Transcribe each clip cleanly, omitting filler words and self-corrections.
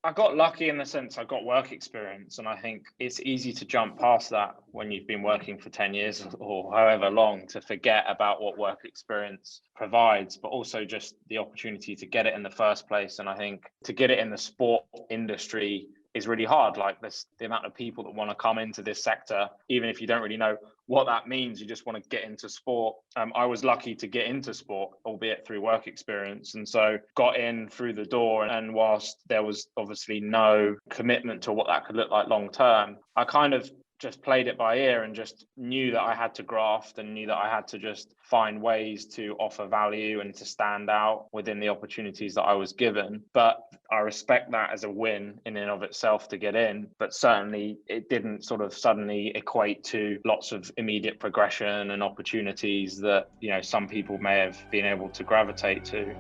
I got lucky in the sense I got work experience, and I think it's easy to jump past that when you've been working for 10 years or however long, to forget about what work experience provides, but also just the opportunity to get it in the first place. And I think to get it in the sport industry is really hard. Like the amount of people that want to come into this sector, even if you don't really know what that means, you just want to get into sport. I was lucky to get into sport, albeit through work experience, and so got in through the door. And whilst there was obviously no commitment to what that could look like long term, I kind of just played it by ear and just knew that I had to graft and knew that I had to just find ways to offer value and to stand out within the opportunities that I was given. But I respect that as a win in and of itself to get in, but certainly it didn't sort of suddenly equate to lots of immediate progression and opportunities that, you know, some people may have been able to gravitate to.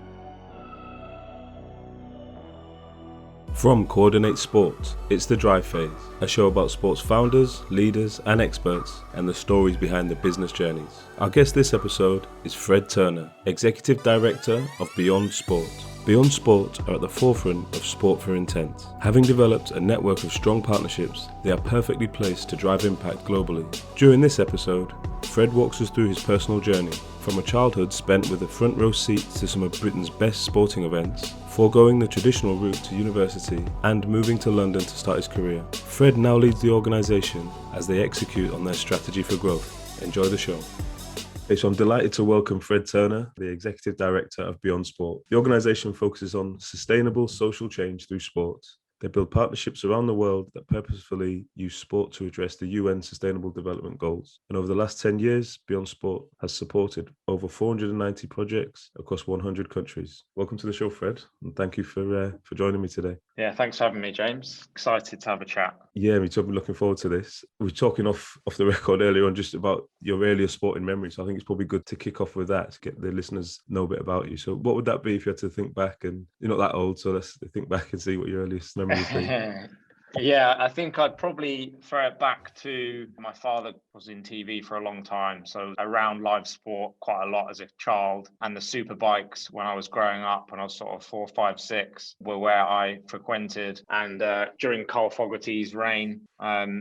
From Coordinate Sports, it's The Drive Phase, a show about sports founders, leaders and experts and the stories behind the business journeys. Our guest this episode is Fred Turner, Executive Director of Beyond Sport. Beyond Sport are at the forefront of sport for intent. Having developed a network of strong partnerships, they are perfectly placed to drive impact globally. During this episode, Fred walks us through his personal journey, from a childhood spent with a front row seat to some of Britain's best sporting events, foregoing the traditional route to university and moving to London to start his career. Fred now leads the organisation as they execute on their strategy for growth. Enjoy the show. Okay, so I'm delighted to welcome Fred Turner, the Executive Director of Beyond Sport. The organisation focuses on sustainable social change through sport. They build partnerships around the world that purposefully use sport to address the UN Sustainable Development Goals. And over the last 10 years, Beyond Sport has supported over 490 projects across 100 countries. Welcome to the show, Fred, and thank you for joining me today. Yeah, thanks for having me, James. Excited to have a chat. Yeah, me too. I'm looking forward to this. We were talking off the record earlier on just about your earlier sporting memories. So I think it's probably good to kick off with that to get the listeners know a bit about you. So what would that be if you had to think back? And you're not that old, so let's think back and see what your earliest memory would be. Yeah, I think I'd probably throw it back to my father was in TV for a long time, so around live sport quite a lot as a child. And the super bikes when I was growing up, when I was sort of 4, 5, 6, were where I frequented. And during Carl Fogarty's reign,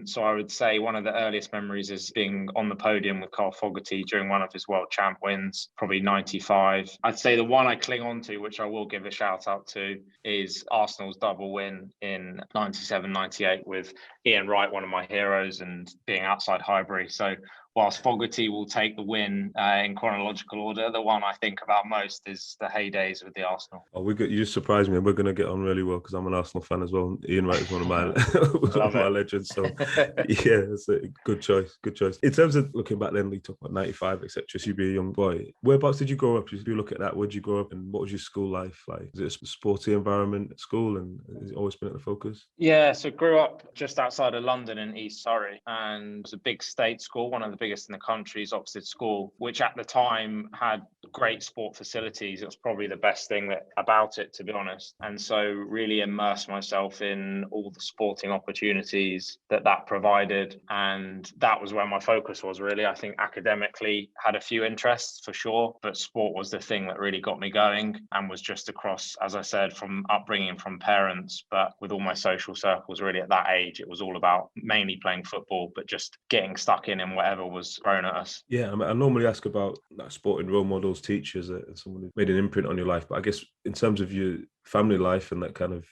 so I would say one of the earliest memories is being on the podium with Carl Fogarty during one of his world champ wins, probably 95. I'd say the one I cling on to, which I will give a shout out to, is Arsenal's double win in 97-98 with Ian Wright, one of my heroes, and being outside Highbury. So whilst Fogarty will take the win in chronological order, the one I think about most is the heydays with the Arsenal. Oh, you just surprised me. We're going to get on really well because I'm an Arsenal fan as well. Ian Wright is one of my legends. So yeah, it's a good choice. Good choice. In terms of looking back then, we talk about 95, etc. So you'd be a young boy. Whereabouts did you grow up? If you look at that, where did you grow up and what was your school life like? Is it a sporty environment at school and has it always been at the focus? Yeah, so grew up just outside of London in East Surrey, and it was a big state school, one of the biggest in the country's Oxford School, which at the time had great sport facilities. It was probably the best thing about it, to be honest. And so really immersed myself in all the sporting opportunities that provided. And that was where my focus was, really. I think academically had a few interests for sure, but sport was the thing that really got me going and was just across, as I said, from upbringing from parents, but with all my social circles really at that age, it was all about mainly playing football, but just getting stuck in whatever was thrown at us. Yeah, I normally ask about sporting role models, teachers, someone who made an imprint on your life. But I guess in terms of your family life and that kind of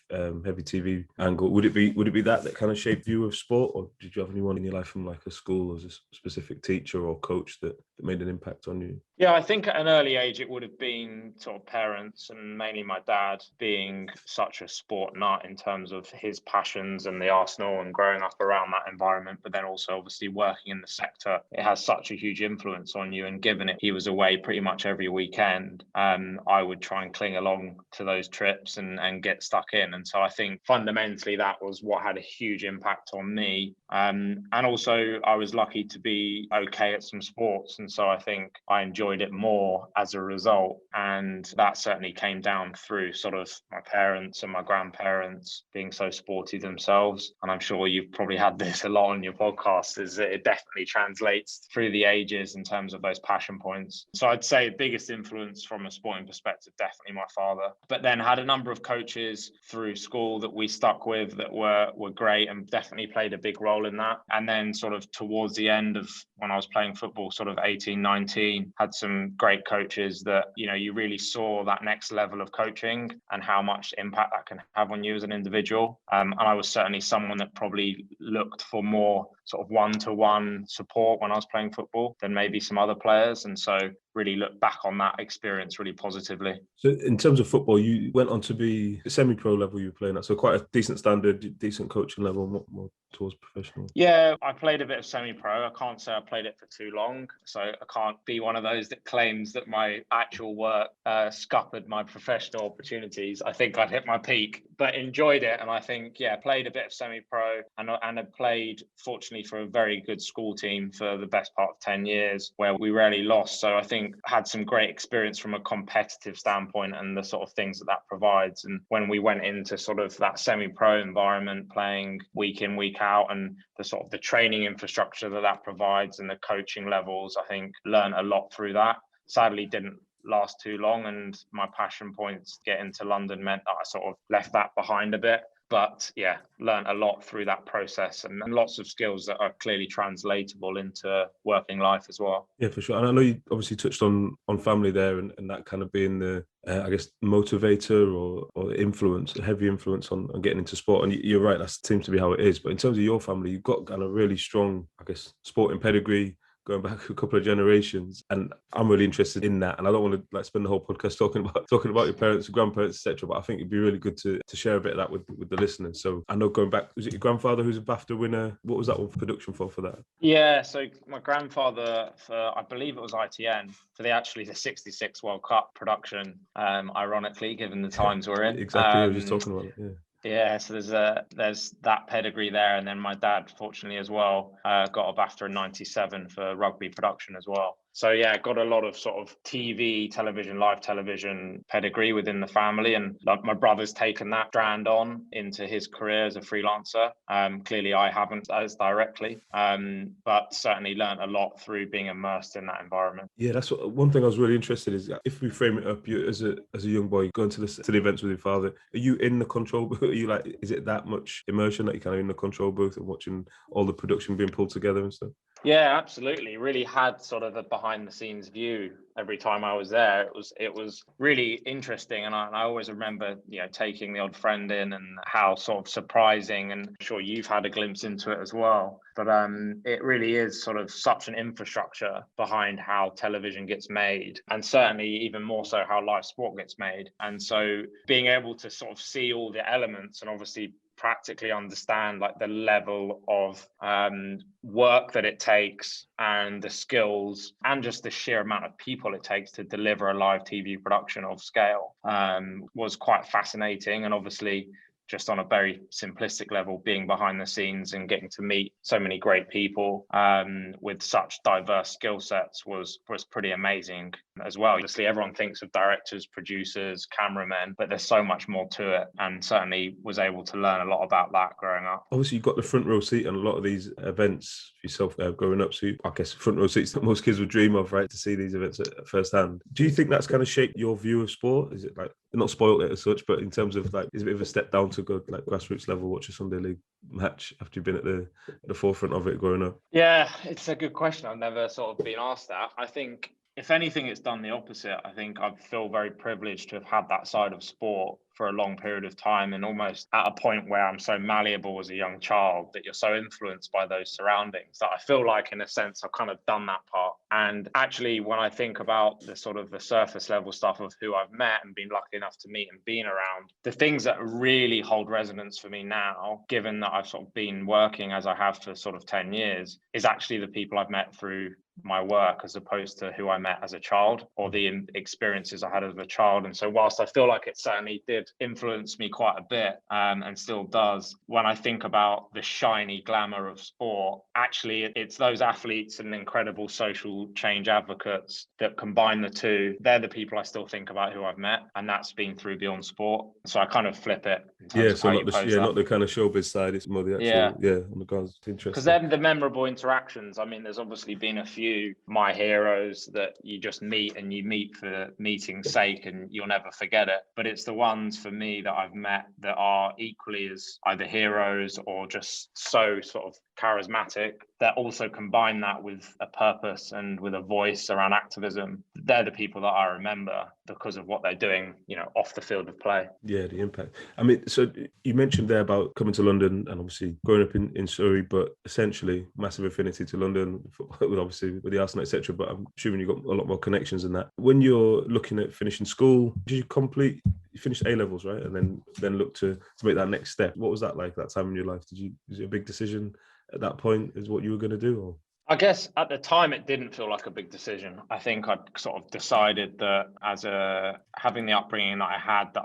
heavy TV angle, would it be that kind of shaped you of sport, or did you have anyone in your life from like a school as a specific teacher or coach that made an impact on you? Yeah, I think at an early age it would have been sort of parents and mainly my dad being such a sport nut in terms of his passions and the Arsenal and growing up around that environment, but then also obviously working in the sector, it has such a huge influence on you. And given it, he was away pretty much every weekend, I would try and cling along to those trips and get stuck in. And so I think fundamentally that was what had a huge impact on me. And also I was lucky to be okay at some sports. And so I think I enjoyed it more as a result. And that certainly came down through sort of my parents and my grandparents being so sporty themselves. And I'm sure you've probably had this a lot on your podcast, is that it definitely translates through the ages in terms of those passion points. So I'd say biggest influence from a sporting perspective, definitely my father. But then had a number of coaches through school that we stuck with that were great and definitely played a big role in that. And then sort of towards the end of when I was playing football, sort of 18, 19, had some great coaches that, you really saw that next level of coaching and how much impact that can have on you as an individual. And I was certainly someone that probably looked for more sort of one-to-one support when I was playing football than maybe some other players. And so really look back on that experience really positively. So in terms of football, you went on to be semi-pro level you were playing at, so quite a decent standard, decent coaching level, more towards professional. Yeah, I played a bit of semi-pro. I can't say I played it for too long, so I can't be one of those that claims that my actual work scuppered my professional opportunities. I think I'd hit my peak, but enjoyed it. And I think, played a bit of semi-pro and had played, fortunately, for a very good school team for the best part of 10 years where we rarely lost. So I think had some great experience from a competitive standpoint and the sort of things that provides. And when we went into sort of that semi-pro environment, playing week in, week out, and the sort of the training infrastructure that provides and the coaching levels, I think learned a lot through that. Sadly, didn't last too long, and my passion points to get into London meant that I sort of left that behind a bit. But learned a lot through that process and lots of skills that are clearly translatable into working life as well. Yeah, for sure. And I know you obviously touched on family there and that kind of being the, I guess, motivator or influence, heavy influence on getting into sport. And you're right, that seems to be how it is. But in terms of your family, you've got kind of really strong, I guess, sporting pedigree, going back a couple of generations, and I'm really interested in that. And I don't want to spend the whole podcast talking about your parents, grandparents, etc. But I think it'd be really good to share a bit of that with the listeners. So I know going back, was it your grandfather who's a BAFTA winner? What was that one production for that? Yeah, so my grandfather for, I believe it was ITN, for the 66 World Cup production. Ironically, given the times we're in. Exactly, I was just talking about it. Yeah. Yeah, so there's that pedigree there, and then my dad, fortunately as well, got a BAFTA in '97 for rugby production as well. So got a lot of sort of live television pedigree within the family, and my brother's taken that strand on into his career as a freelancer. Clearly, I haven't as directly, but certainly learned a lot through being immersed in that environment. Yeah, that's one thing I was really interested in, is if we frame it up, you as a young boy going to the events with your father, are you in the control booth? Are you is it that much immersion that you're kind of in the control booth and watching all the production being pulled together and stuff? Yeah, absolutely. Really had sort of a behind the scenes view every time I was there. It was really interesting, and I always remember taking the odd friend in, and how sort of surprising, and I'm sure you've had a glimpse into it as well. But it really is sort of such an infrastructure behind how television gets made, and certainly even more so how live sport gets made. And so being able to sort of see all the elements and obviously practically understand the level of work that it takes and the skills and just the sheer amount of people it takes to deliver a live TV production of scale was quite fascinating. And obviously, just on a very simplistic level, being behind the scenes and getting to meet so many great people with such diverse skill sets was pretty amazing as well. Obviously, everyone thinks of directors, producers, cameramen, but there's so much more to it, and certainly was able to learn a lot about that growing up. Obviously, you've got the front row seat on a lot of these events yourself growing up, so I guess front row seats that most kids would dream of, right, to see these events at first hand. Do you think that's kind of shaped your view of sport? Is it not spoiled it as such, but in terms of is it a bit of a step down to go grassroots level, watch a Sunday league match after you've been at the forefront of it growing up? Yeah, it's a good question. I've never sort of been asked that. I think if anything, it's done the opposite. I think I feel very privileged to have had that side of sport for a long period of time, and almost at a point where I'm so malleable as a young child that you're so influenced by those surroundings that I feel like, in a sense, I've kind of done that part. And actually, when I think about the sort of the surface level stuff of who I've met and been lucky enough to meet and been around, the things that really hold resonance for me now, given that I've sort of been working as I have for sort of 10 years, is actually the people I've met through my work, as opposed to who I met as a child or the experiences I had as a child. And so whilst I feel like it certainly did influence me quite a bit and still does, when I think about the shiny glamour of sport, actually it's those athletes and incredible social change advocates that combine the two. They're the people I still think about who I've met, and that's been through Beyond Sport. So I kind of flip it in terms of so how not the kind of showbiz side, it's more the actual on the ground. It's interesting because they're the memorable interactions. I mean, there's obviously been a few few my heroes that you just meet and you meet for meeting's sake and you'll never forget it. But it's the ones for me that I've met that are equally as either heroes or just so sort of charismatic that also combine that with a purpose and with a voice around activism. They're the people that I remember because of what they're doing, off the field of play. Yeah, the impact. I mean, so you mentioned there about coming to London and obviously growing up in Surrey, but essentially massive affinity to London, obviously with the Arsenal, etc. But I'm assuming you've got a lot more connections than that. When you're looking at finishing school, did you finished A-levels, right? And then look to make that next step. What was that like, that time in your life? Was it a big decision at that point, is what you were going to do? Or? I guess at the time it didn't feel like a big decision. I think I'd sort of decided that having the upbringing that I had,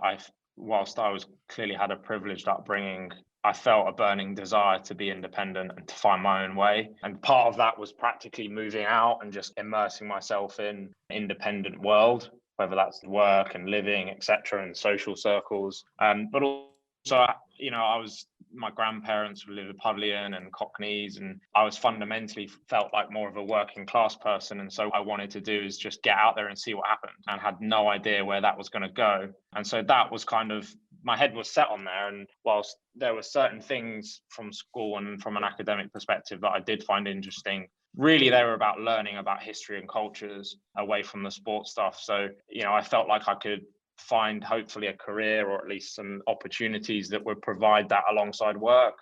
whilst I was clearly had a privileged upbringing, I felt a burning desire to be independent and to find my own way. And part of that was practically moving out and just immersing myself in an independent world, whether that's work and living, etc., and social circles. But also, my grandparents were Liverpudlian and Cockneys, and I was fundamentally felt like more of a working class person. And so what I wanted to do is just get out there and see what happened, and had no idea where that was going to go. And so that was kind of, my head was set on there. And whilst there were certain things from school and from an academic perspective that I did find interesting, really they were about learning about history and cultures away from the sports stuff. So, I felt like I could find hopefully a career or at least some opportunities that would provide that alongside work,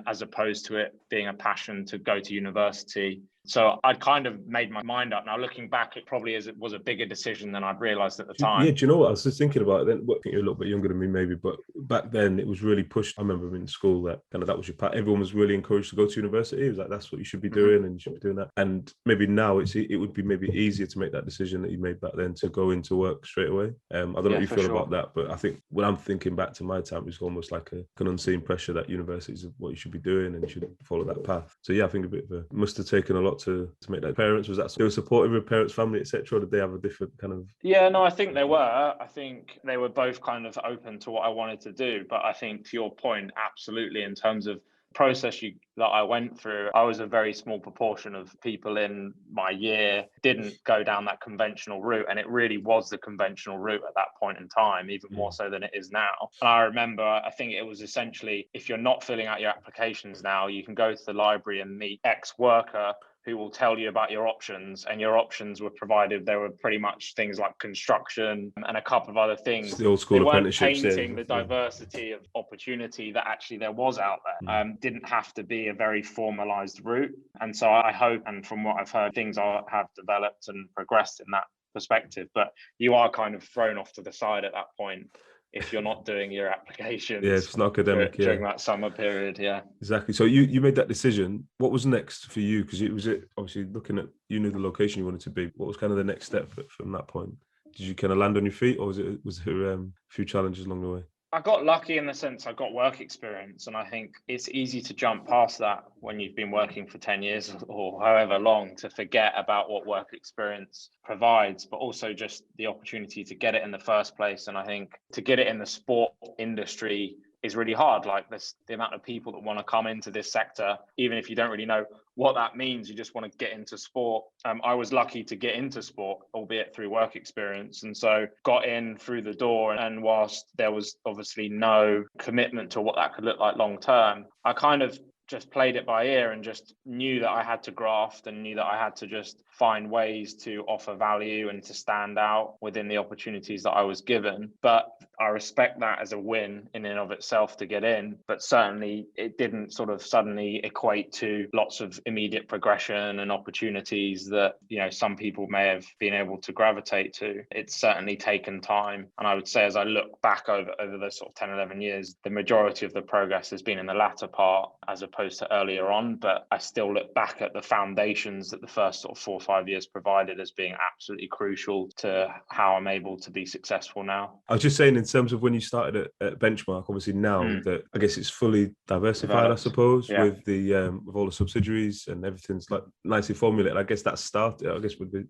as opposed to it being a passion to go to university. So I'd kind of made my mind up. Now, looking back, it probably was a bigger decision than I'd realised at the time. Yeah, do you know what? I was just thinking about it then. I think you're a little bit younger than me, maybe, but back then it was really pushed. I remember in school that was your path. Everyone was really encouraged to go to university. It was like, that's what you should be doing, and you should be doing that. And maybe now it would be maybe easier to make that decision that you made back then to go into work straight away. I don't know what you feel about that, but I think when I'm thinking back to my time, it's almost like an unseen pressure that university is what you should be doing and you should follow that path. So yeah, I think must have taken a lot to make that. Parents, was that they were supportive of parents, family, etc., or did they have a different kind of? Yeah, no, I think they were. I think they were both kind of open to what I wanted to do. But I think to your point, absolutely, in terms of process that I went through, I was a very small proportion of people in my year didn't go down that conventional route, and it really was the conventional route at that point in time, even more so than it is now. And I remember, I think it was essentially, if you're not filling out your applications now, you can go to the library and meet ex-worker who will tell you about your options, and your options were provided. There were pretty much things like construction and a couple of other things. It's the old school apprenticeships. They weren't painting the diversity of opportunity that actually there was out there. Didn't have to be a very formalized route. And so I hope, and from what I've heard, things have developed and progressed in that perspective. But you are kind of thrown off to the side at that point if you're not doing your applications. Yeah, it's not academic. During that summer period, yeah. Exactly. So you made that decision. What was next for you? Because it was obviously looking at, you knew the location you wanted to be. What was kind of the next step from that point? Did you kind of land on your feet, or was there a few challenges along the way? I got lucky in the sense I got work experience, and I think it's easy to jump past that when you've been working for 10 years or however long, to forget about what work experience provides, but also just the opportunity to get it in the first place. And I think to get it in the sport industry is really hard. Like the amount of people that want to come into this sector, even if you don't really know what that means, you just want to get into sport. I was lucky to get into sport, albeit through work experience. And so got in through the door. And whilst there was obviously no commitment to what that could look like long term, I kind of just played it by ear and just knew that I had to graft and knew that I had to just find ways to offer value and to stand out within the opportunities that I was given. But I respect that as a win in and of itself to get in, but certainly it didn't sort of suddenly equate to lots of immediate progression and opportunities that, some people may have been able to gravitate to. It's certainly taken time. And I would say, as I look back over those sort of 10, 11 years, the majority of the progress has been in the latter part as opposed to earlier on. But I still look back at the foundations that the first sort of 4 or 5 years provided as being absolutely crucial to how I'm able to be successful now. I was just saying, in terms of when you started at Benchmark, obviously now that I guess it's fully diversified, I suppose, with with all the subsidiaries and everything's like nicely formulated. I guess that started,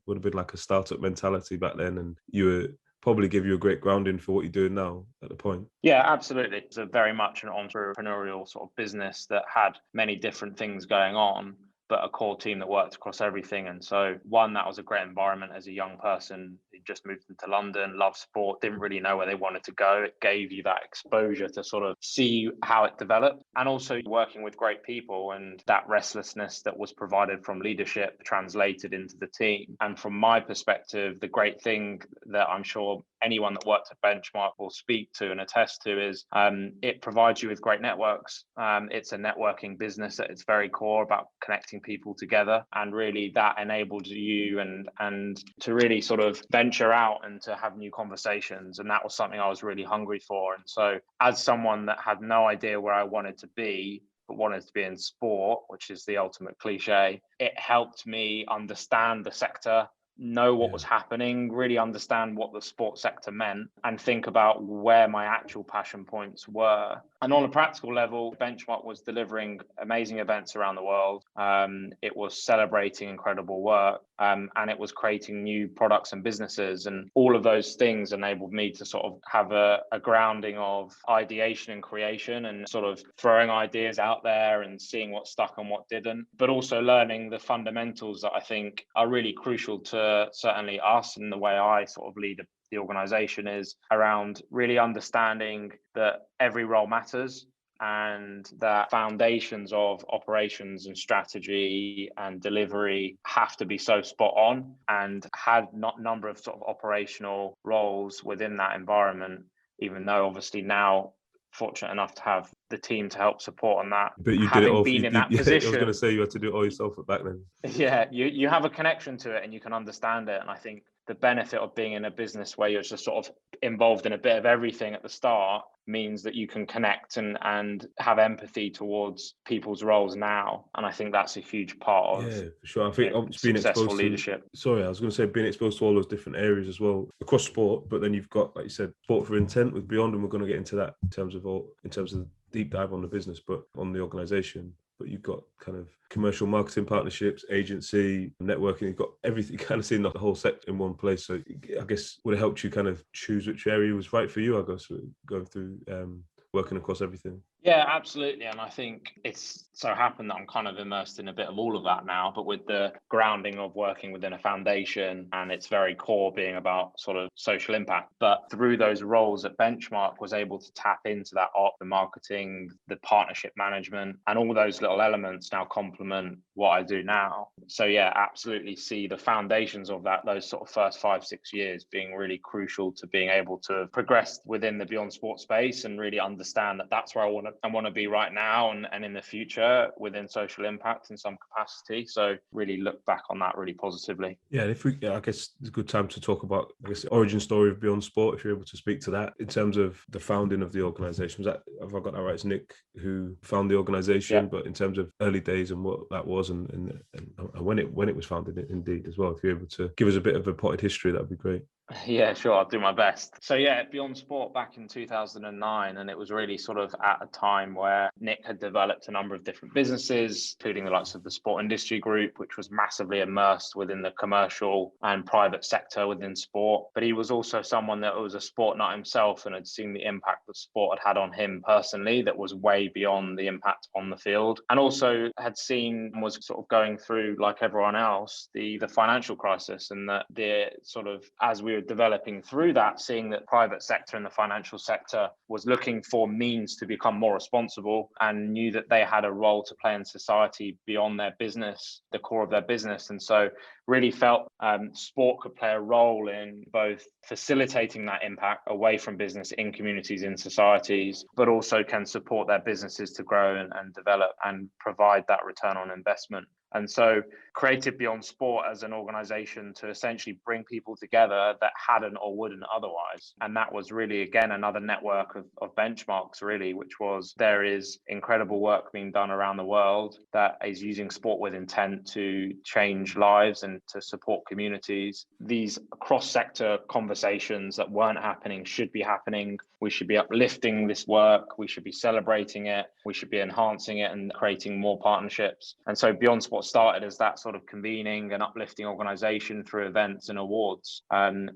would have been like a startup mentality back then, and you were probably give you a great grounding for what you're doing now at the point. Yeah, absolutely. It's very much an entrepreneurial sort of business that had many different things going on. but a core team that worked across everything. And so one, that was a great environment as a young person who just moved into London, loved sport, didn't really know where they wanted to go. It gave you that exposure to sort of see how it developed, and also working with great people, and that restlessness that was provided from leadership translated into the team. And from my perspective, the great thing that I'm sure anyone that worked at Benchmark will speak to and attest to is it provides you with great networks. It's a networking business at its very core, about connecting people together, and really that enabled you and to really sort of venture out and to have new conversations. And that was something I was really hungry for. And so as someone that had no idea where I wanted to be, but wanted to be in sport, which is the ultimate cliche, it helped me understand the sector, know what was happening, really understand what the sports sector meant, and think about where my actual passion points were. And on a practical level, Benchmark was delivering amazing events around the world. It was celebrating incredible work, and it was creating new products and businesses. And all of those things enabled me to sort of have a grounding of ideation and creation, and sort of throwing ideas out there and seeing what stuck and what didn't, but also learning the fundamentals that I think are really crucial to certainly us and the way I sort of lead the organization, is around really understanding that every role matters, and that foundations of operations and strategy and delivery have to be so spot on, and had not number of sort of operational roles within that environment, even though obviously now fortunate enough to have the team to help support on that. But you did it all. Been in that position. I was going to say you had to do it all yourself back then. Yeah, you have a connection to it and you can understand it. And I think the benefit of being in a business where you're just sort of involved in a bit of everything at the start means that you can connect and have empathy towards people's roles now. And I think that's a huge part of for sure. I think being successful exposed leadership. I was going to say being exposed to all those different areas as well across sport, but then you've got, like you said, sport for intent with Beyond, and we're going to get into that in terms of deep dive on the business, but on the organization. But you've got kind of commercial marketing partnerships, agency, networking, you've got everything, kind of seeing the whole sector in one place. So I guess would it helped you kind of choose which area was right for you, I guess, going through working across everything? Yeah, absolutely. And I think it's so happened that I'm kind of immersed in a bit of all of that now, but with the grounding of working within a foundation and its very core being about sort of social impact. But through those roles at Benchmark, was able to tap into that the marketing, the partnership management, and all those little elements now complement what I do now. So yeah, absolutely see the foundations of that, those sort of first 5-6 years being really crucial to being able to progress within the Beyond Sport space and really understand that that's where I want to be right now and in the future within social impact in some capacity. So really look back on that really positively. Yeah, I guess it's a good time to talk about, I guess, the origin story of Beyond Sport, if you're able to speak to that in terms of the founding of the organisation. Have I got that right? It's Nick who founded the organisation, but in terms of early days and what that was and when it was founded, indeed, as well. If you're able to give us a bit of a potted history, that'd be great. Yeah, sure. I'll do my best. So yeah, Beyond Sport back in 2009, and it was really sort of at a time where Nick had developed a number of different businesses, including the likes of the Sport Industry Group, which was massively immersed within the commercial and private sector within sport. But he was also someone that was a sport nut himself and had seen the impact that sport had on him personally that was way beyond the impact on the field, and also had seen and was sort of going through, like everyone else, the financial crisis, and that the sort of, as we were developing through that, seeing that private sector and the financial sector was looking for means to become more responsible, and knew that they had a role to play in society beyond their business, the core of their business. And so really felt sport could play a role in both facilitating that impact away from business in communities, in societies, but also can support their businesses to grow and develop and provide that return on investment. And so created Beyond Sport as an organization to essentially bring people together that hadn't or wouldn't otherwise. And that was really, again, another network of benchmarks, really, which was there is incredible work being done around the world that is using sport with intent to change lives and to support communities. These cross-sector conversations that weren't happening should be happening. We should be uplifting this work. We should be celebrating it. We should be enhancing it and creating more partnerships. And so Beyond Sport started as that sort of convening and uplifting organization through events and awards,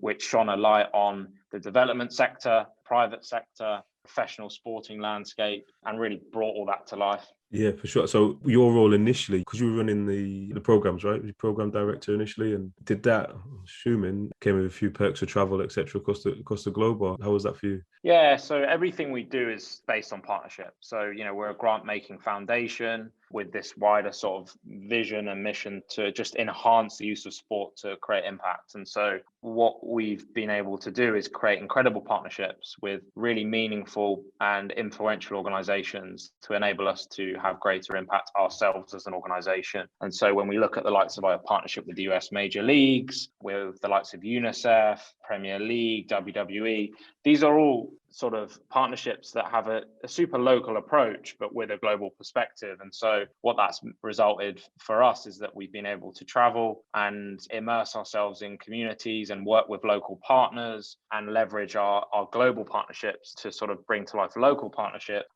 which shone a light on the development sector, private sector, professional sporting landscape, and really brought all that to life. Yeah, for sure. So your role initially, because you were running the programs, right? You program director initially, and did that, I'm assuming, came with a few perks of travel, etc., across the globe, or how was that for you? Yeah, so everything we do is based on partnership. So, we're a grant making foundation with this wider sort of vision and mission to just enhance the use of sport to create impact. And so what we've been able to do is create incredible partnerships with really meaningful and influential organizations to enable us to have greater impact ourselves as an organization. And so when we look at the likes of our partnership with the US major leagues, with the likes of UNICEF, Premier League, WWE, these are all sort of partnerships that have a super local approach, but with a global perspective. And so what that's resulted for us is that we've been able to travel and immerse ourselves in communities and work with local partners and leverage our global partnerships to sort of bring to life local partnership,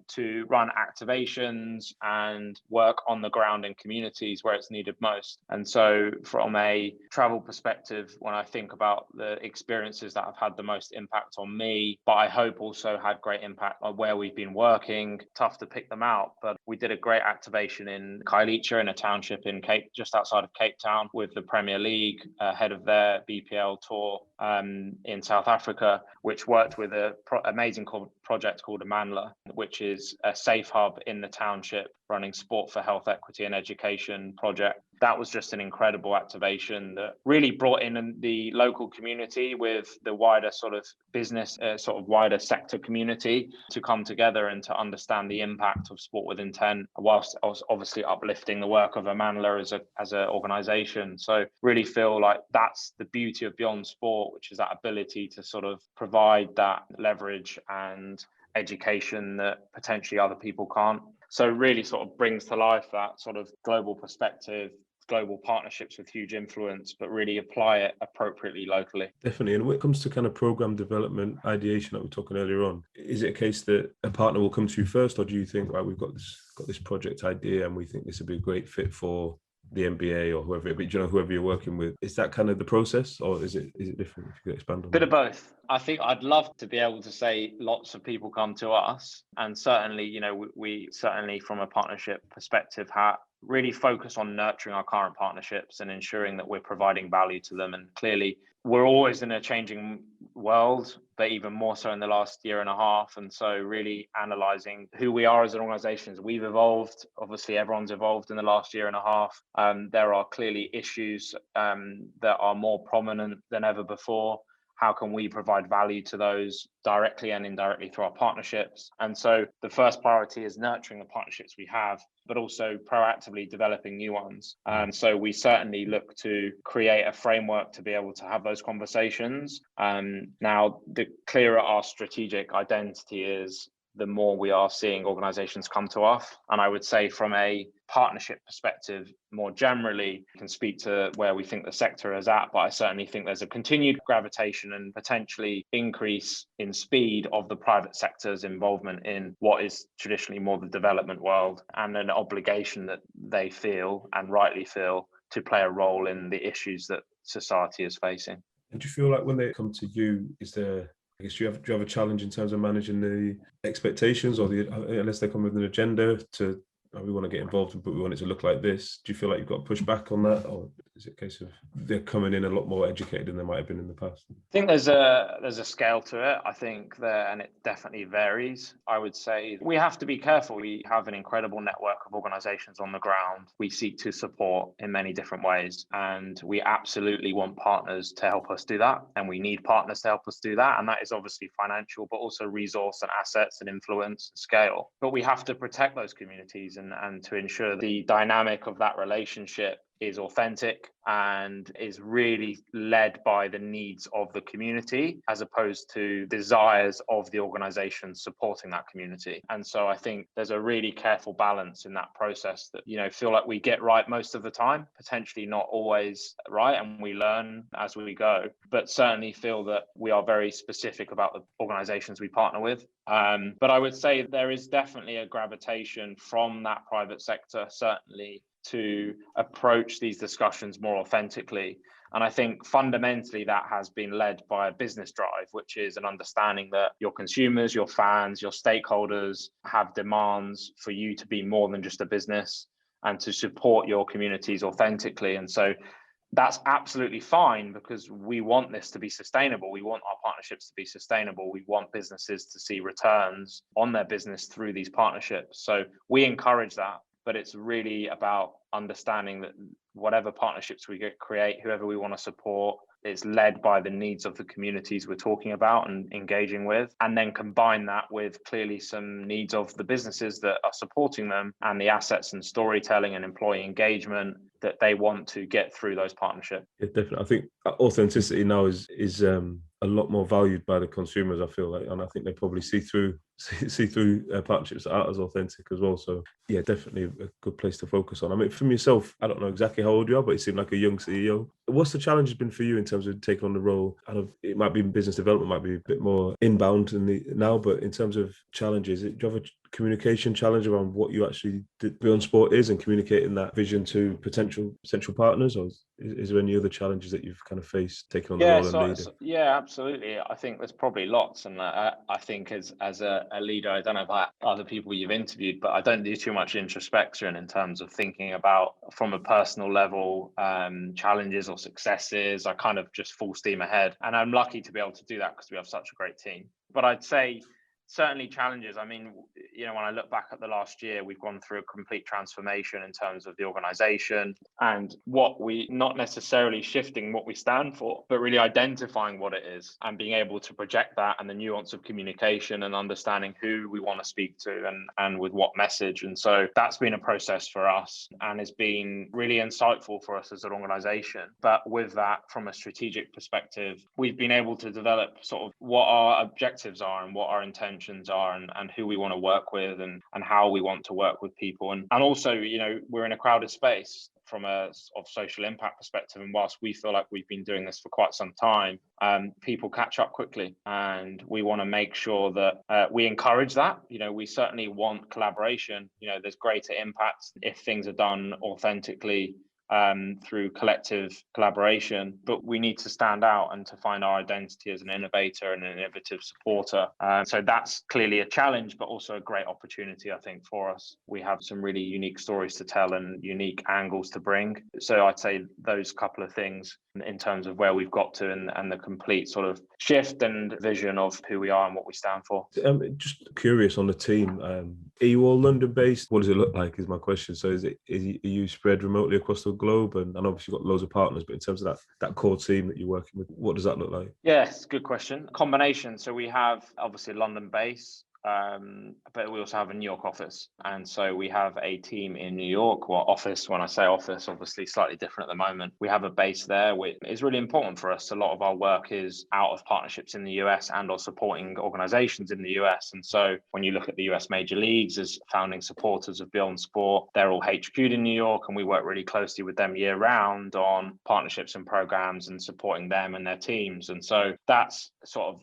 to run activations and work on the ground in communities where it's needed most. And so from a travel perspective, when I think about the experiences that have had the most impact on me, but I hope also had great impact on where we've been working. Tough to pick them out, but we did a great activation in Kailicha, in a township in just outside of Cape Town, with the Premier League ahead of their BPL tour in South Africa, which worked with an amazing project called Amanla, which is a safe hub in the township running sport for health, equity and education project. That was just an incredible activation that really brought in the local community with the wider sort of business, sort of wider sector community to come together and to understand the impact of sport with intent, whilst obviously uplifting the work of Amanla as an organization. So really feel like that's the beauty of Beyond Sport, which is that ability to sort of provide that leverage and education that potentially other people can't. So really sort of brings to life that sort of global perspective, global partnerships with huge influence, but really apply it appropriately locally. Definitely. And when it comes to kind of program development, ideation that we were talking earlier on, is it a case that a partner will come to you first, or do you think, right, we've got this project idea and we think this would be a great fit for the NBA or whoever it be, whoever you're working with? Is that kind of the process, or is it different? If you could expand on Bit that. of both. I think I'd love to be able to say lots of people come to us, and certainly, we certainly from a partnership perspective really focus on nurturing our current partnerships and ensuring that we're providing value to them. And clearly, we're always in a changing world, but even more so in the last year and a half. And so really analysing who we are as an organisation. As we've evolved, obviously everyone's evolved in the last year and a half. There are clearly issues that are more prominent than ever before. How can we provide value to those directly and indirectly through our partnerships? And so the first priority is nurturing the partnerships we have, but also proactively developing new ones. And so we certainly look to create a framework to be able to have those conversations. Now, the clearer our strategic identity is, the more we are seeing organizations come to us. And I would say from a partnership perspective, more generally, we can speak to where we think the sector is at, but I certainly think there's a continued gravitation and potentially increase in speed of the private sector's involvement in what is traditionally more the development world, and an obligation that they feel, and rightly feel, to play a role in the issues that society is facing. And do you feel like when they come to you, do you have a challenge in terms of managing the expectations, or unless they come with an agenda to, we want to get involved, but we want it to look like this? Do you feel like you've got to push back on that, or is it a case of they're coming in a lot more educated than they might have been in the past? I think there's a scale to it. I think that, and it definitely varies. I would say we have to be careful. We have an incredible network of organizations on the ground we seek to support in many different ways, and we absolutely want partners to help us do that, and we need partners to help us do that, and that is obviously financial, but also resource and assets and influence and scale. But we have to protect those communities and to ensure the dynamic of that relationship is authentic and is really led by the needs of the community, as opposed to desires of the organization supporting that community. And so I think there's a really careful balance in that process that, feel like we get right most of the time, potentially not always right, and we learn as we go, but certainly feel that we are very specific about the organizations we partner with. But I would say there is definitely a gravitation from that private sector, certainly, to approach these discussions more authentically. And I think fundamentally that has been led by a business drive, which is an understanding that your consumers, your fans, your stakeholders have demands for you to be more than just a business and to support your communities authentically. And so that's absolutely fine, because we want this to be sustainable. We want our partnerships to be sustainable. We want businesses to see returns on their business through these partnerships. So we encourage that, but it's really about understanding that whatever partnerships we create, whoever we want to support, is led by the needs of the communities we're talking about and engaging with, and then combine that with clearly some needs of the businesses that are supporting them and the assets and storytelling and employee engagement that they want to get through those partnerships. Yeah, definitely. I think authenticity now is a lot more valued by the consumers, I feel like, and I think they probably see through partnerships that aren't as authentic as well. So yeah, definitely a good place to focus on. I mean, from yourself, I don't know exactly how old you are, but you seem like a young CEO. What's the challenge been for you in terms of taking on the role? I know it might be business development, might be a bit more inbound now, but in terms of challenges, do you have a communication challenge around what you actually Beyond Sport is and communicating that vision to potential partners, or is there any other challenges that you've kind of faced taking on the role and leading? Yeah, absolutely. I think there's probably lots, and I think as a leader, I don't know about other people you've interviewed, but I don't do too much introspection in terms of thinking about from a personal level challenges or successes. I kind of just full steam ahead, and I'm lucky to be able to do that because we have such a great team. But I'd say certainly challenges. I mean, when I look back at the last year, we've gone through a complete transformation in terms of the organization, and not necessarily shifting what we stand for, but really identifying what it is and being able to project that and the nuance of communication and understanding who we want to speak to and with what message. And so that's been a process for us and has been really insightful for us as an organization. But with that, from a strategic perspective, we've been able to develop sort of what our objectives are and what our intentions are and who we want to work with and how we want to work with people. And also, we're in a crowded space from a of social impact perspective. And whilst we feel like we've been doing this for quite some time, people catch up quickly. And we want to make sure that we encourage that. We certainly want collaboration. There's greater impact if things are done authentically through collective collaboration, but we need to stand out and to find our identity as an innovator and an innovative supporter. So that's clearly a challenge, but also a great opportunity, I think, for us. We have some really unique stories to tell and unique angles to bring. So I'd say those couple of things in terms of where we've got to and the complete sort of shift and vision of who we are and what we stand for. Just curious on the team. Are you all London based? What does it look like is my question. So are you spread remotely across the globe? And obviously you've got loads of partners, but in terms of that core team that you're working with, what does that look like? Yes, good question. Combination. So we have obviously a London base, but we also have a New York office. And so we have a team in New York, or office. When I say office, obviously slightly different at the moment. We have a base there, which is really important for us. A lot of our work is out of partnerships in the US and or supporting organizations in the US. And so when you look at the US major leagues as founding supporters of Beyond Sport, they're all HQ'd in New York, and we work really closely with them year round on partnerships and programs and supporting them and their teams. And so that's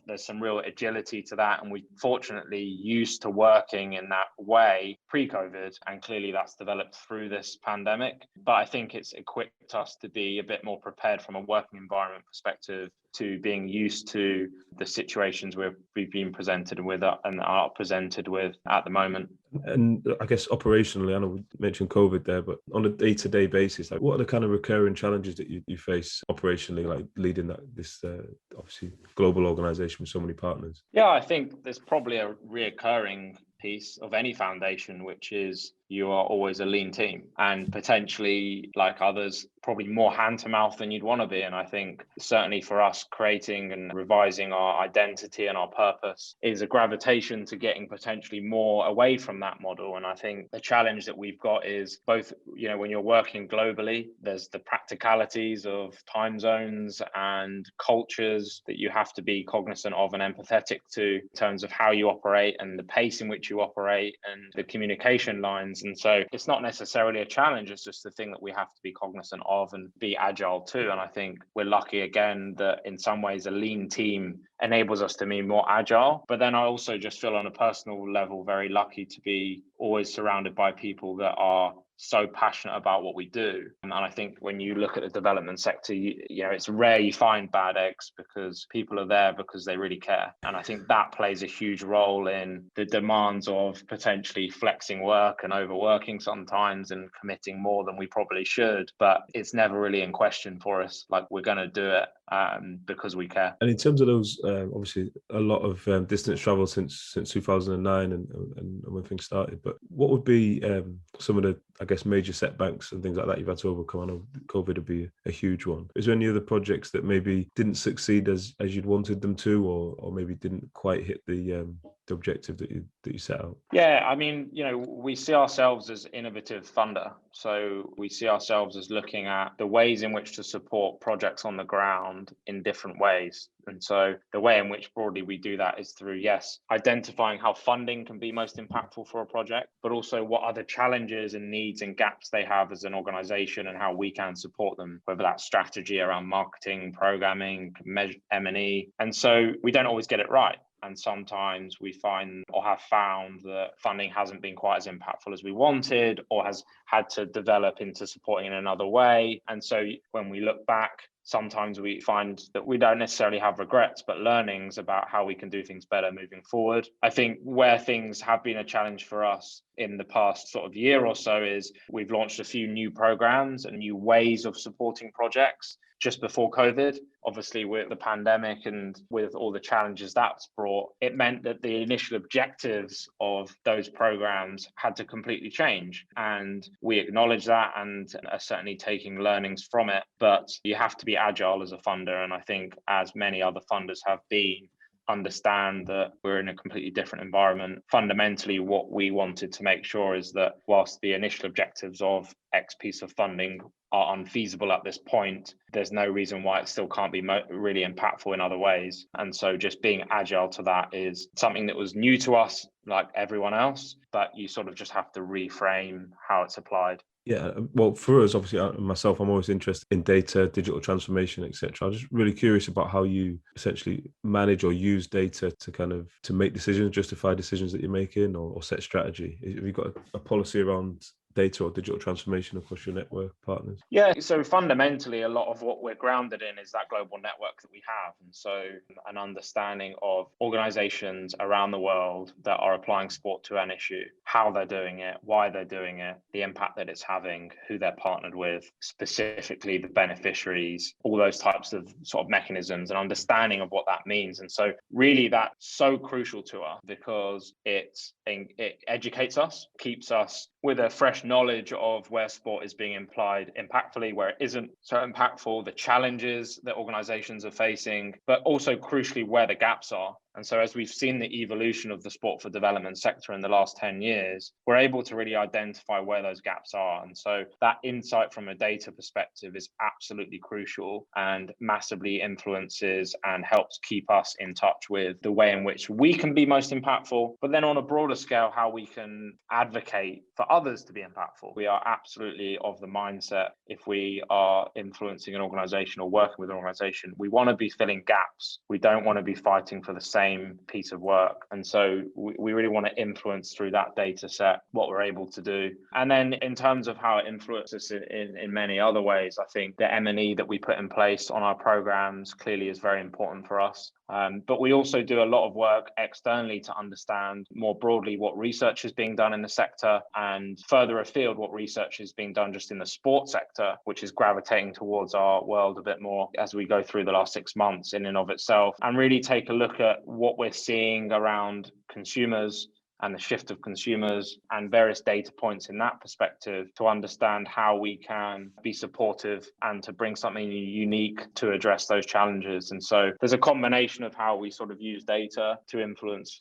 there's some real agility to that. And we fortunately used to working in that way pre-COVID, and clearly that's developed through this pandemic. But I think it's equipped us to be a bit more prepared from a working environment perspective to being used to the situations we've been presented with and are presented with at the moment. And I guess operationally, I know we mentioned COVID there, but on a day-to-day basis, like what are the kind of recurring challenges that you face operationally, like leading this obviously global organization with so many partners? Yeah, I think there's probably a reoccurring piece of any foundation, which is you are always a lean team, and potentially, like others, probably more hand to mouth than you'd want to be. And I think certainly for us, creating and revising our identity and our purpose is a gravitation to getting potentially more away from that model. And I think the challenge that we've got is both, when you're working globally, there's the practicalities of time zones and cultures that you have to be cognizant of and empathetic to in terms of how you operate and the pace in which you operate and the communication lines. And so it's not necessarily a challenge, it's just the thing that we have to be cognizant of and be agile too. And I think we're lucky again that in some ways a lean team enables us to be more agile. But then I also just feel on a personal level very lucky to be always surrounded by people that are so passionate about what we do. And I think when you look at the development sector, you know, it's rare you find bad eggs, because people are there because they really care. And I think that plays a huge role in the demands of potentially flexing work and overworking sometimes and committing more than we probably should. But it's never really in question for us. Like, we're going to do it because we care. And in terms of those, obviously a lot of distance travel since 2009 and when things started. But what would be some of the, I guess, major setbacks and things like that you've had to overcome? I know COVID would be a huge one. Is there any other projects that maybe didn't succeed as you'd wanted them to, or maybe didn't quite hit the objective that you set out? Yeah, I mean, you know, we see ourselves as innovative funder. So we see ourselves as looking at the ways in which to support projects on the ground in different ways. And so the way in which broadly we do that is through, yes, identifying how funding can be most impactful for a project, but also what other challenges and needs and gaps they have as an organization and how we can support them, whether that's strategy around marketing, programming, M&E. And so we don't always get it right. And sometimes we find or have found that funding hasn't been quite as impactful as we wanted, or has had to develop into supporting in another way. And so when we look back, sometimes we find that we don't necessarily have regrets, but learnings about how we can do things better moving forward. I think where things have been a challenge for us in the past sort of year or so is we've launched a few new programs and new ways of supporting projects just before COVID. Obviously, with the pandemic and with all the challenges that's brought, it meant that the initial objectives of those programs had to completely change. And we acknowledge that and are certainly taking learnings from it. But you have to be agile as a funder. And I think, as many other funders have been, understand that we're in a completely different environment. Fundamentally, what we wanted to make sure is that whilst the initial objectives of X piece of funding are unfeasible at this point, there's no reason why it still can't be really impactful in other ways. And so just being agile to that is something that was new to us, like everyone else, but you sort of just have to reframe how it's applied. Yeah, well, for us, obviously, myself, I'm always interested in data, digital transformation, etc. I'm just really curious about how you essentially manage or use data to kind of to make decisions, justify decisions that you're making, or set strategy. Have you got a policy around data or digital transformation across your network partners? Yeah, so fundamentally, a lot of what we're grounded in is that global network that we have. And so an understanding of organizations around the world that are applying sport to an issue, how they're doing it, why they're doing it, the impact that it's having, who they're partnered with, specifically the beneficiaries, all those types of sort of mechanisms, and understanding of what that means. And so really that's so crucial to us, because it educates us, keeps us with a fresh knowledge of where sport is being applied impactfully, where it isn't so impactful, the challenges that organizations are facing, but also crucially where the gaps are. And so as we've seen the evolution of the sport for development sector in the last 10 years, we're able to really identify where those gaps are. And so that insight from a data perspective is absolutely crucial and massively influences and helps keep us in touch with the way in which we can be most impactful, but then on a broader scale, how we can advocate for others to be impactful. We are absolutely of the mindset, if we are influencing an organization or working with an organization, we want to be filling gaps. We don't want to be fighting for the same piece of work. And so we really want to influence through that data set what we're able to do. And then in terms of how it influences in many other ways, I think the M&E that we put in place on our programs clearly is very important for us. But we also do a lot of work externally to understand more broadly what research is being done in the sector, and further afield what research is being done just in the sport sector, which is gravitating towards our world a bit more as we go through the last 6 months in and of itself, and really take a look at what we're seeing around consumers and the shift of consumers and various data points in that perspective to understand how we can be supportive and to bring something unique to address those challenges. And so there's a combination of how we sort of use data to influence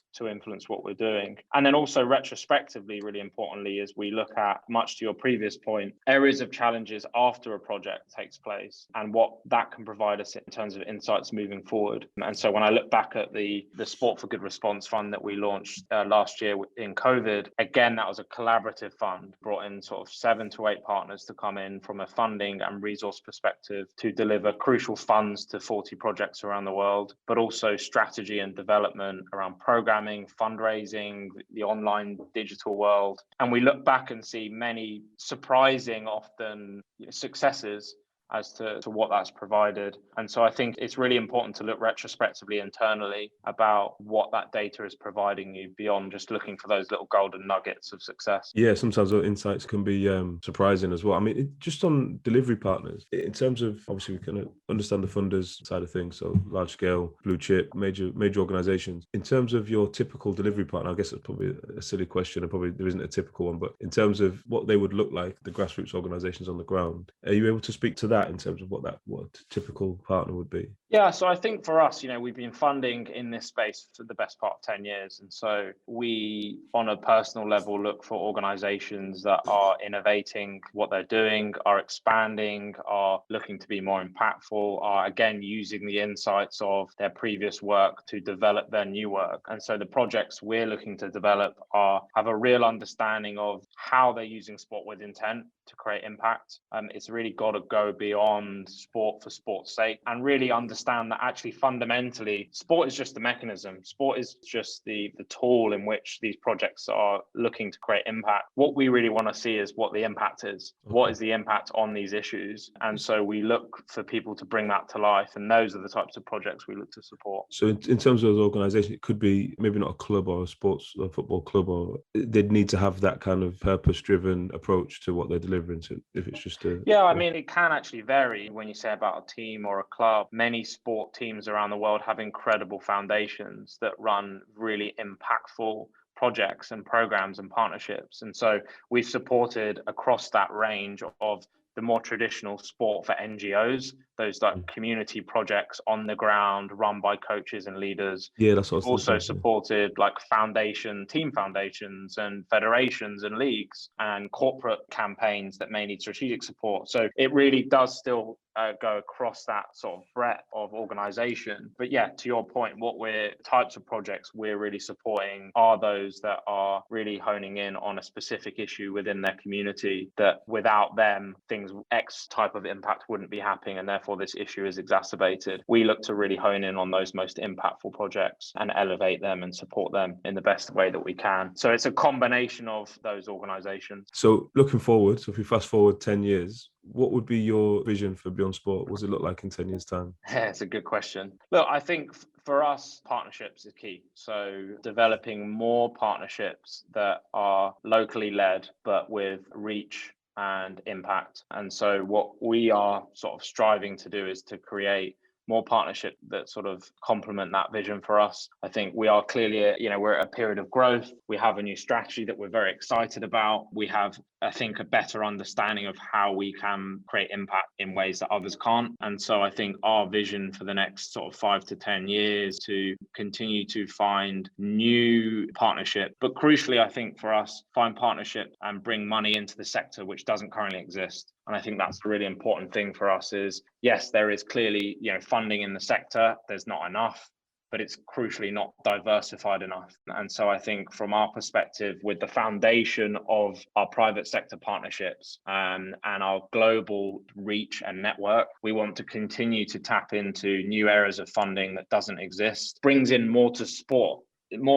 what we're doing. And then also retrospectively, really importantly, as we look at, much to your previous point, areas of challenges after a project takes place and what that can provide us in terms of insights moving forward. And so when I look back at the Sport for Good Response Fund that we launched last year, year in COVID, again, that was a collaborative fund, brought in sort of 7 to 8 partners to come in from a funding and resource perspective to deliver crucial funds to 40 projects around the world, but also strategy and development around programming, fundraising, the online digital world. And we look back and see many surprising, often successes as to what that's provided. And so I think it's really important to look retrospectively internally about what that data is providing you beyond just looking for those little golden nuggets of success. Yeah, sometimes those insights can be surprising as well. I mean, just on delivery partners, in terms of, obviously we can understand the funders side of things, so large scale, blue chip, major organizations. In terms of your typical delivery partner, I guess it's probably a silly question and probably there isn't a typical one, but in terms of what they would look like, the grassroots organizations on the ground, are you able to speak to that in terms of what a typical partner would be? Yeah, so I think for us, we've been funding in this space for the best part of 10 years. And so we, on a personal level, look for organizations that are innovating what they're doing, are expanding, are looking to be more impactful, are again using the insights of their previous work to develop their new work. And so the projects we're looking to develop have a real understanding of how they're using sport with intent to create impact. It's really got to go beyond sport for sport's sake and really understand that actually fundamentally sport is just the mechanism. Sport is just the tool in which these projects are looking to create impact. What we really want to see is what the impact is. Okay. What is the impact on these issues? And so we look for people to bring that to life, and those are the types of projects we look to support. So in terms of those organizations, it could be maybe not a club or a sports or football club, or they'd need to have that kind of purpose-driven approach to what they're delivering to, if it's just I mean, it can actually vary when you say about a team or a club. Many sport teams around the world have incredible foundations that run really impactful projects and programs and partnerships. And so we've supported across that range of the more traditional sport for NGOs, those like community projects on the ground run by coaches and leaders. Yeah, that's what I was also supported like team foundations and federations and leagues and corporate campaigns that may need strategic support. So it really does still go across that sort of breadth of organization. But yeah, to your point, types of projects we're really supporting are those that are really honing in on a specific issue within their community that without them, X type of impact wouldn't be happening, and therefore this issue is exacerbated. We look to really hone in on those most impactful projects and elevate them and support them in the best way that we can. So it's a combination of those organizations. So looking forward, so if we fast forward 10 years, what would be your vision for Beyond Sport? What does it look like in 10 years' time? Yeah, it's a good question. Look, I think for us, partnerships is key. So developing more partnerships that are locally led, but with reach and impact. And so what we are sort of striving to do is to create more partnership that sort of complement that vision for us. I think we are clearly, we're at a period of growth. We have a new strategy that we're very excited about. We have, I think, a better understanding of how we can create impact in ways that others can't. And so I think our vision for the next sort of 5 to 10 years to continue to find new partnership, but crucially, I think for us, find partnership and bring money into the sector, which doesn't currently exist. And I think that's the really important thing for us is, yes, there is clearly, funding in the sector. There's not enough, but it's crucially not diversified enough. And so I think from our perspective, with the foundation of our private sector partnerships and our global reach and network, we want to continue to tap into new areas of funding that doesn't exist, brings in more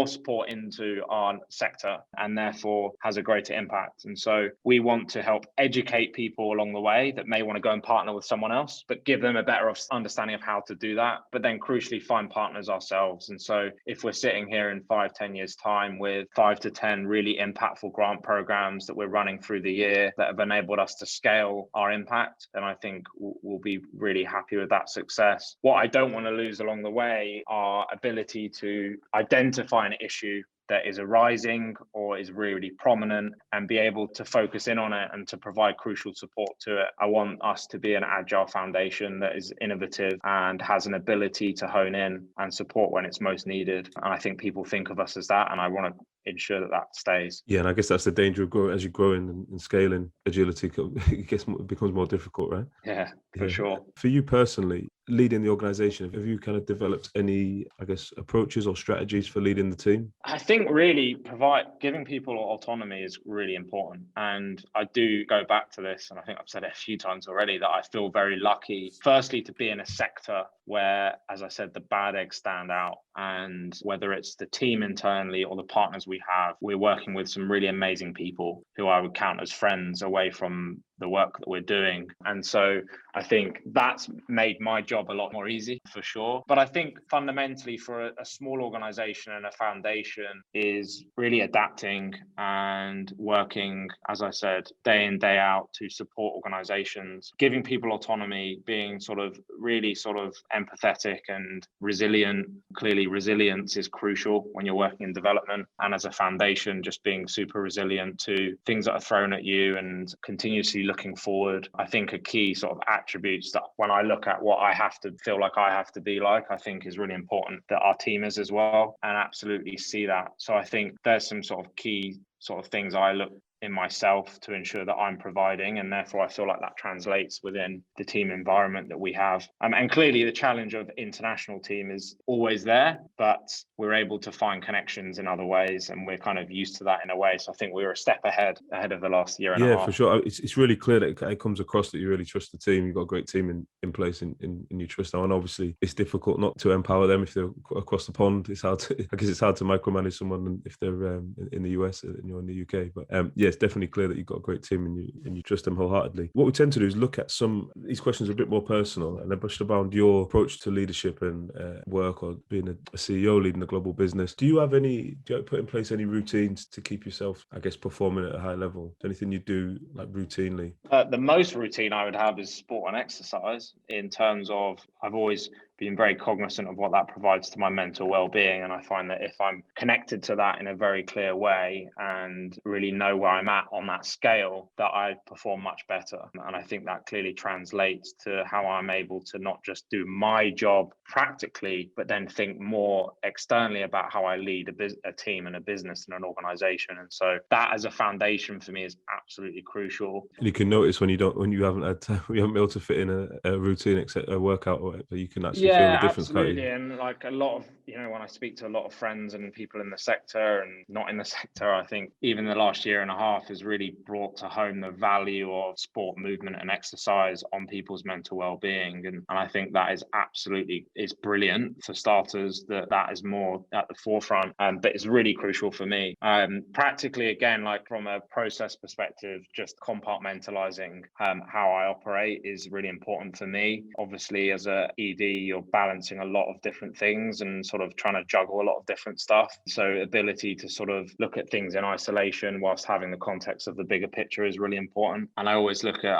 support into our sector and therefore has a greater impact. And so we want to help educate people along the way that may want to go and partner with someone else, but give them a better understanding of how to do that, but then crucially find partners ourselves. And so if we're sitting here in 5-10 years time with 5 to 10 really impactful grant programs that we're running through the year that have enabled us to scale our impact, then I think we'll be really happy with that success. What I don't want to lose along the way are ability to identify an issue that is arising or is really prominent and be able to focus in on it and to provide crucial support to it. I want us to be an agile foundation that is innovative and has an ability to hone in and support when it's most needed. And I think people think of us as that, and I want to ensure that that stays. Yeah, and I guess that's the danger of growing as you grow and scaling. Agility it becomes more difficult, right? Yeah, for Yeah. sure. For you personally, leading the organization, have you kind of developed any, I guess, approaches or strategies for leading the team? I think really giving people autonomy is really important. And I do go back to this, and I think I've said it a few times already, that I feel very lucky, firstly, to be in a sector where, as I said, the bad eggs stand out. And whether it's the team internally or the partners we have, we're working with some really amazing people who I would count as friends away from the work that we're doing. And so I think that's made my job a lot more easy, for sure. But I think fundamentally for a small organization and a foundation is really adapting and working, as I said, day in, day out to support organizations, giving people autonomy, being really empathetic and resilient. Clearly, resilience is crucial when you're working in development. And as a foundation, just being super resilient to things that are thrown at you and continuously looking forward, I think are key sort of attributes that when I look at what I have to feel like I have to be like, I think is really important that our team is as well, and absolutely see that. So I think there's some sort of key sort of things I look in myself to ensure that I'm providing, and therefore I feel like that translates within the team environment that we have. And clearly the challenge of international team is always there, but we're able to find connections in other ways, and we're kind of used to that in a way. So I think we were a step ahead of the last year and a half. Yeah, for sure. It's really clear that it comes across that you really trust the team. You've got a great team in place and you trust them. And obviously it's difficult not to empower them if they're across the pond. It's hard to, I guess it's hard to micromanage someone if they're in the US and you're in the UK. But yeah, it's definitely clear that you've got a great team and you trust them wholeheartedly. What we tend to do is look at these questions a bit more personal, and they're brushed around your approach to leadership and work, or being a CEO leading a global business. Do you put in place any routines to keep yourself, I guess, performing at a high level? Anything you do like routinely? The most routine I would have is sport and exercise, in terms of I've always been very cognizant of what that provides to my mental well-being. And I find that if I'm connected to that in a very clear way and really know where I'm at on that scale, that I perform much better. And I think that clearly translates to how I'm able to not just do my job practically, but then think more externally about how I lead a team and a business and an organization. And so that as a foundation for me is absolutely crucial. And you can notice when you haven't had time, you haven't been able to fit in a routine, except a workout or whatever, you can actually feel the difference. Absolutely. And like a lot of, when I speak to a lot of friends and people in the sector and not in the sector, I think even the last year and a half has really brought to home the value of sport, movement and exercise on people's mental well-being. And I think that is brilliant for starters, that is more at the forefront, but it's really crucial for me. Practically, again, like from a process perspective, just compartmentalizing how I operate is really important for me. Obviously, as a ED, you're balancing a lot of different things and sort of trying to juggle a lot of different stuff. So ability to sort of look at things in isolation whilst having the context of the bigger picture is really important. And I always look at,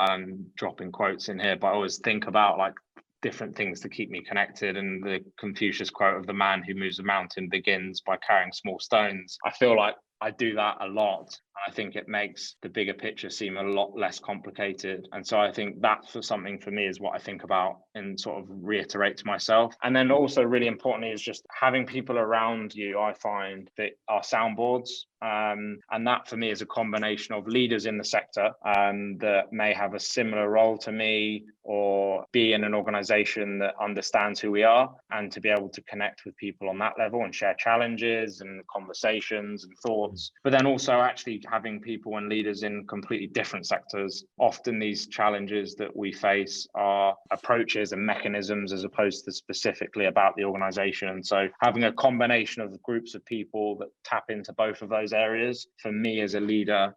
dropping quotes in here, but I always think about like different things to keep me connected. And the Confucius quote of the man who moves a mountain begins by carrying small stones. I feel like I do that a lot. I think it makes the bigger picture seem a lot less complicated. And so I think that's something for me is what I think about and sort of reiterate to myself. And then also really importantly is just having people around you, I find, that are soundboards. And that for me is a combination of leaders in the sector that may have a similar role to me or be in an organization that understands who we are, and to be able to connect with people on that level and share challenges and conversations and thoughts. But then also actually having people and leaders in completely different sectors. Often these challenges that we face are approaches and mechanisms as opposed to specifically about the organization. And so having a combination of groups of people that tap into both of those areas, for me as a leader,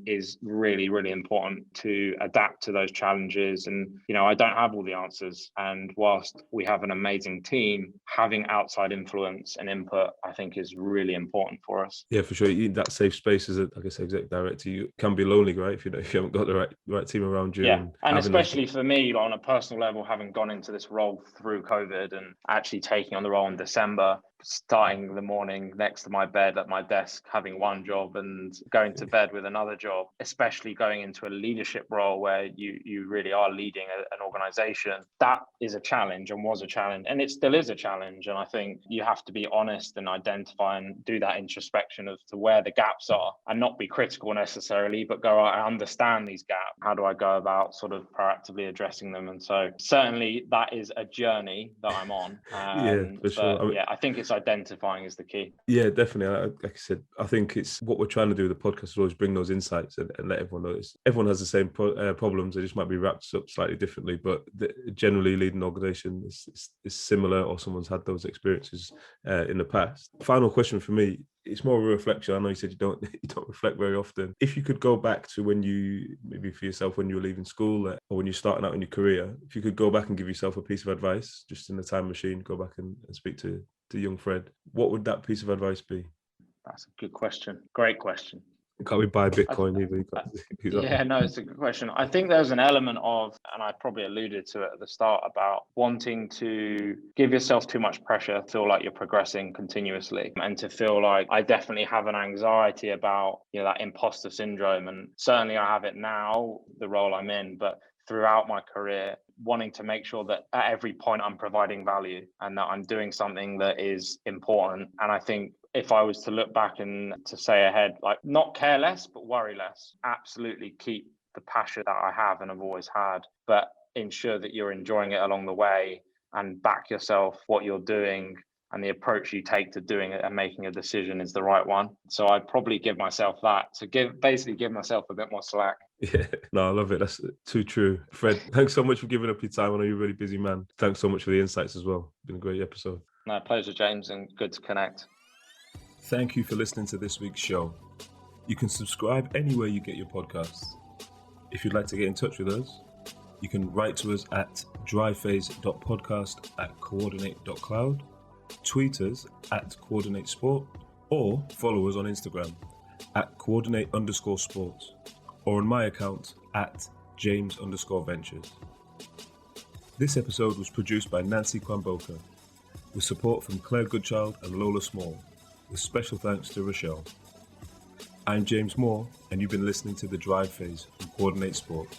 is really, really important to adapt to those challenges. And, I don't have all the answers. And whilst we have an amazing team, having outside influence and input, I think is really important for us. Yeah, for sure. You need that safe space as a, I guess, exec director. You can be lonely, right? If you haven't got the right team around you. Yeah, and especially for me, on a personal level, having gone into this role through COVID and actually taking on the role in December, starting the morning next to my bed at my desk, having one job and going to bed with another job, especially going into a leadership role where you really are leading an organization, that is a challenge and was a challenge, and it still is a challenge. And I think you have to be honest and identify and do that introspection of to where the gaps are and not be critical necessarily, but go, I understand these gaps. How do I go about sort of proactively addressing them? And so certainly that is a journey that I'm on. Yeah, for sure. But I think it's identifying is the key. Yeah, definitely. Like I said, I think it's what we're trying to do with the podcast is always bring those insights and let everyone know. Everyone has the same problems. They just might be wrapped up slightly differently, but generally leading an organization is similar, or someone's had those experiences in the past. Final question for me. It's more of a reflection. I know you said you don't reflect very often. If you could go back to when you, maybe for yourself, when you were leaving school or when you're starting out in your career, if you could go back and give yourself a piece of advice, just in the time machine, go back and speak to young Fred, what would that piece of advice be? That's a good question. Great question. Can't we buy Bitcoin either? Yeah, no, it's a good question. I think there's an element of, and I probably alluded to it at the start, about wanting to give yourself too much pressure, feel like you're progressing continuously, and to feel like I definitely have an anxiety about, that imposter syndrome. And certainly I have it now, the role I'm in, but throughout my career, wanting to make sure that at every point I'm providing value and that I'm doing something that is important. And I think if I was to look back and to say ahead, like not care less, but worry less, absolutely keep the passion that I have and have always had, but ensure that you're enjoying it along the way and back yourself, what you're doing and the approach you take to doing it and making a decision is the right one. So I'd probably give myself that, to give myself a bit more slack. Yeah, no, I love it. That's too true. Fred, thanks so much for giving up your time. I know you're a really busy man. Thanks so much for the insights as well. It's been a great episode. No, pleasure, James, and good to connect. Thank you for listening to this week's show. You can subscribe anywhere you get your podcasts. If you'd like to get in touch with us, you can write to us at dryphase.podcast@coordinate.cloud, tweet us at coordinatesport, or follow us on Instagram at coordinate_sports, or on my account at James_Ventures. This episode was produced by Nancy Kwamboka, with support from Claire Goodchild and Lola Small, with special thanks to Rochelle. I'm James Moore, and you've been listening to The Drive Phase from Coordinate Sport.